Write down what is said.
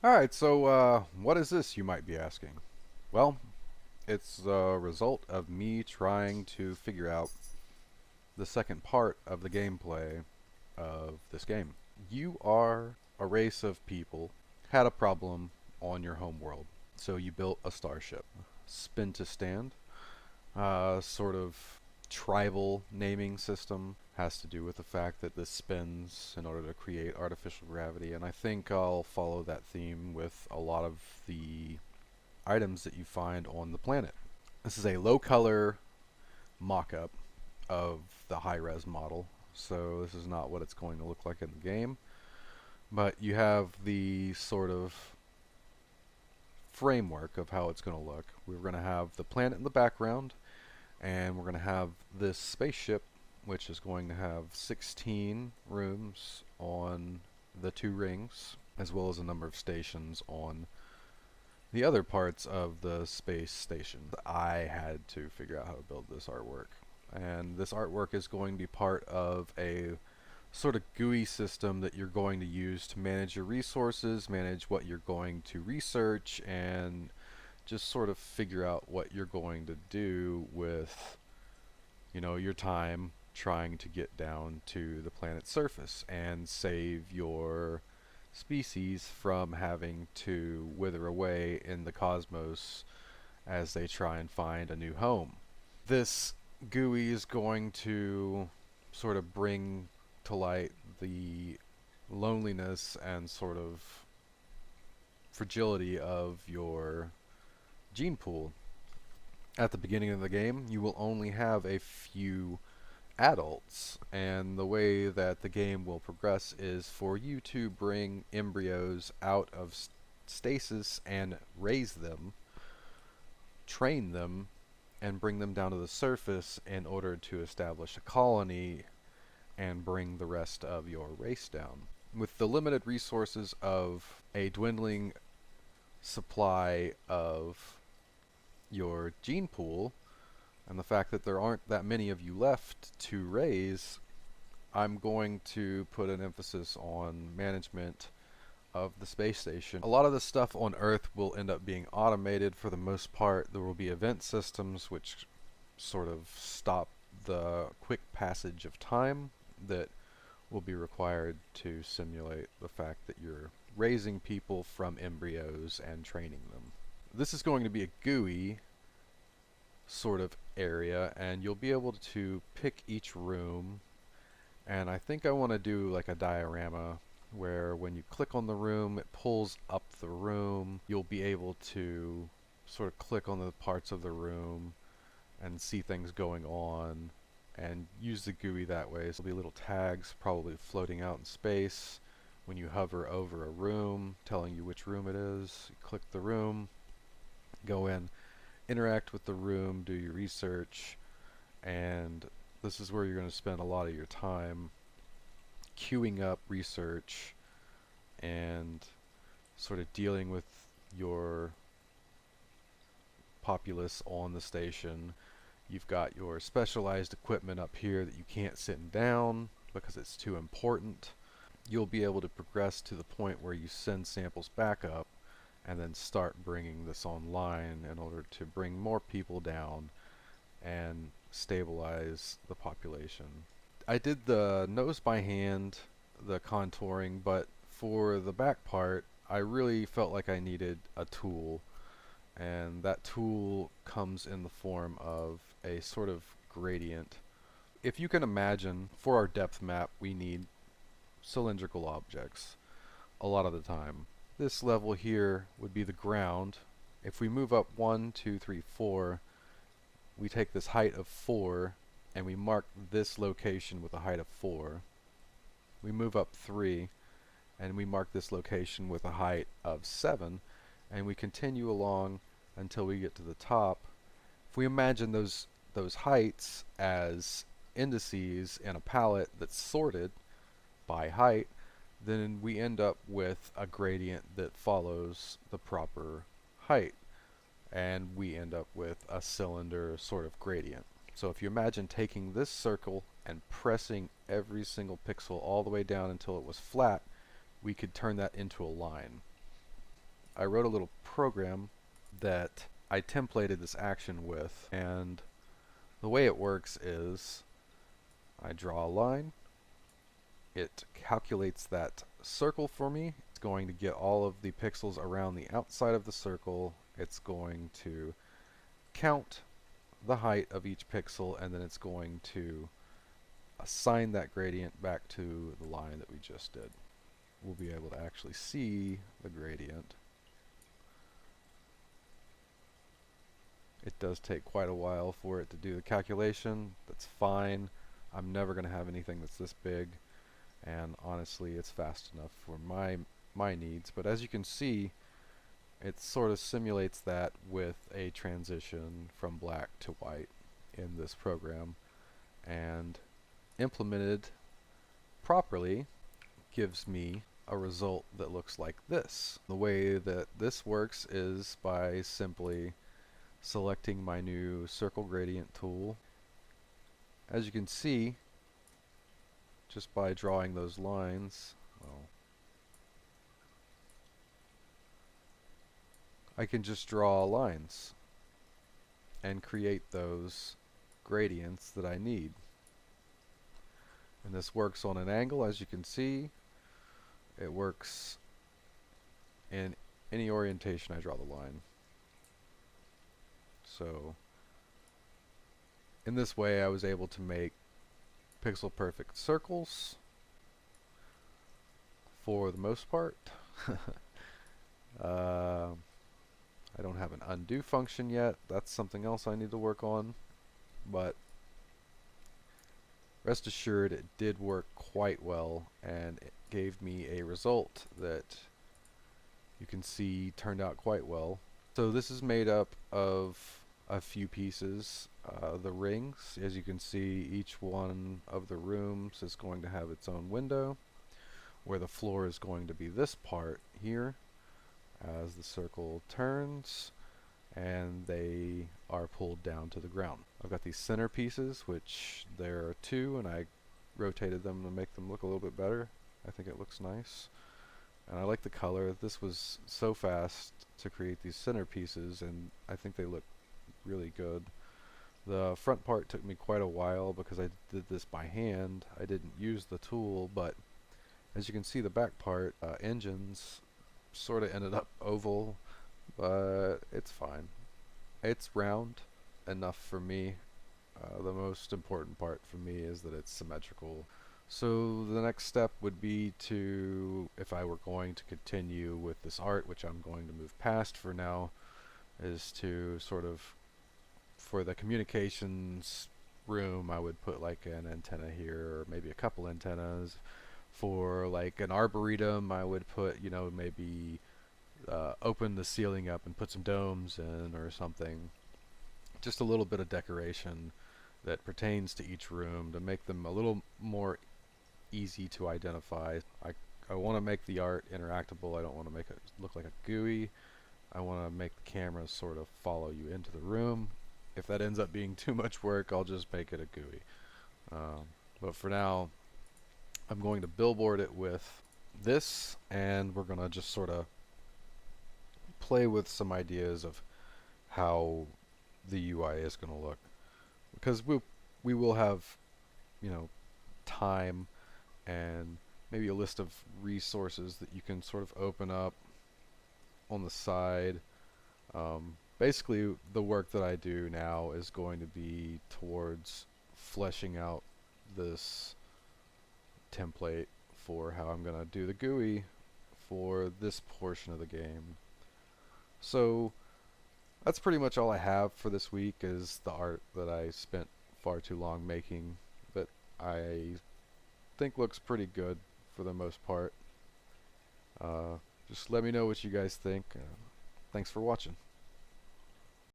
Alright, so what is this, you might be asking? Well, it's a result of me trying to figure out the second part of the gameplay of this game. You are a race of people, had a problem on your home world, so you built a starship. Spintostand, sort of tribal naming system, has to do with the fact that this spins in order to create artificial gravity, and I think I'll follow that theme with a lot of the items that you find on the planet. This is a low color mock-up of the high-res model, so this is not what it's going to look like in the game, but you have the sort of framework of how it's going to look. We're going to have the planet in the background, and we're going to have this spaceship, which is going to have 16 rooms on the two rings, as well as a number of stations on the other parts of the space station. I had to figure out how to build this artwork. And this artwork is going to be part of a sort of GUI system that you're going to use to manage your resources, manage what you're going to research, and just sort of figure out what you're going to do with, your time trying to get down to the planet's surface and save your species from having to wither away in the cosmos as they try and find a new home. This GUI is going to sort of bring to light the loneliness and sort of fragility of your gene pool. At the beginning of the game, you will only have a few adults, and the way that the game will progress is for you to bring embryos out of stasis and raise them, train them, and bring them down to the surface in order to establish a colony and bring the rest of your race down. With the limited resources of a dwindling supply of your gene pool, and the fact that there aren't that many of you left to raise, I'm going to put an emphasis on management of the space station. A lot of the stuff on Earth will end up being automated for the most part. There will be event systems which sort of stop the quick passage of time that will be required to simulate the fact that you're raising people from embryos and training them. This is going to be a GUI sort of area, and you'll be able to pick each room, and I think I want to do like a diorama where when you click on the room it pulls up the room. You'll be able to sort of click on the parts of the room and see things going on and use the GUI that way. So there'll be little tags probably floating out in space when you hover over a room telling you which room it is. You click the room, go in, interact with the room, do your research, and this is where you're going to spend a lot of your time queuing up research and sort of dealing with your populace on the station. You've got your specialized equipment up here that you can't sit down because it's too important. You'll be able to progress to the point where you send samples back up and then start bringing this online in order to bring more people down and stabilize the population. I did the nose by hand, the contouring, but for the back part I really felt like I needed a tool, and that tool comes in the form of a sort of gradient. If you can imagine, for our depth map we need cylindrical objects a lot of the time. This level here would be the ground. If we move up 1, 2, 3, 4, we take this height of 4 and we mark this location with a height of 4. We move up 3 and we mark this location with a height of 7, and we continue along until we get to the top. If we imagine those heights as indices in a palette that's sorted by height, then we end up with a gradient that follows the proper height, and we end up with a cylinder sort of gradient. So if you imagine taking this circle and pressing every single pixel all the way down until it was flat, we could turn that into a line. I wrote a little program that I templated this action with, and the way it works is I draw a line, it calculates that circle for me, it's going to get all of the pixels around the outside of the circle, it's going to count the height of each pixel, and then it's going to assign that gradient back to the line that we just did. We'll be able to actually see the gradient. It does take quite a while for it to do the calculation. That's fine. I'm never going to have anything that's this big, and honestly it's fast enough for my needs. But as you can see, it sort of simulates that with a transition from black to white in this program, and implemented properly gives me a result that looks like this. The way that this works is by simply selecting my new circle gradient tool. As you can see, just by drawing those lines, well, I can just draw lines and create those gradients that I need. And this works on an angle, as you can see. It works in any orientation I draw the line. So in this way I was able to make pixel perfect circles for the most part. I don't have an undo function yet. That's something else I need to work on, but rest assured it did work quite well, and it gave me a result that you can see turned out quite well. So this is made up of a few pieces. The rings, as you can see, each one of the rooms is going to have its own window, where the floor is going to be this part here as the circle turns, and they are pulled down to the ground. I've got these center pieces, which there are two, and I rotated them to make them look a little bit better. I think it looks nice, and I like the color. This was so fast to create these center pieces, and I think they look really good. The front part took me quite a while because I did this by hand. I didn't use the tool, but as you can see, the back part, engines, sort of ended up oval, but it's fine. It's round enough for me. The most important part for me is that it's symmetrical. So the next step would be to, if I were going to continue with this art, which I'm going to move past for now, is to sort of, for the communications room, I would put like an antenna here, or maybe a couple antennas. For like an arboretum, I would put, you know, maybe open the ceiling up and put some domes in or something. Just a little bit of decoration that pertains to each room to make them a little more easy to identify. I want to make the art interactable. I don't want to make it look like a GUI. I want to make the cameras sort of follow you into the room. If that ends up being too much work, I'll just make it a GUI. But for now, I'm going to billboard it with this, and we're going to just sort of play with some ideas of how the UI is going to look. Because we will have, you know, time and maybe a list of resources that you can sort of open up on the side. Basically, the work that I do now is going to be towards fleshing out this template for how I'm going to do the GUI for this portion of the game. So that's pretty much all I have for this week, is the art that I spent far too long making, but I think looks pretty good for the most part. Just let me know what you guys think. Thanks for watching.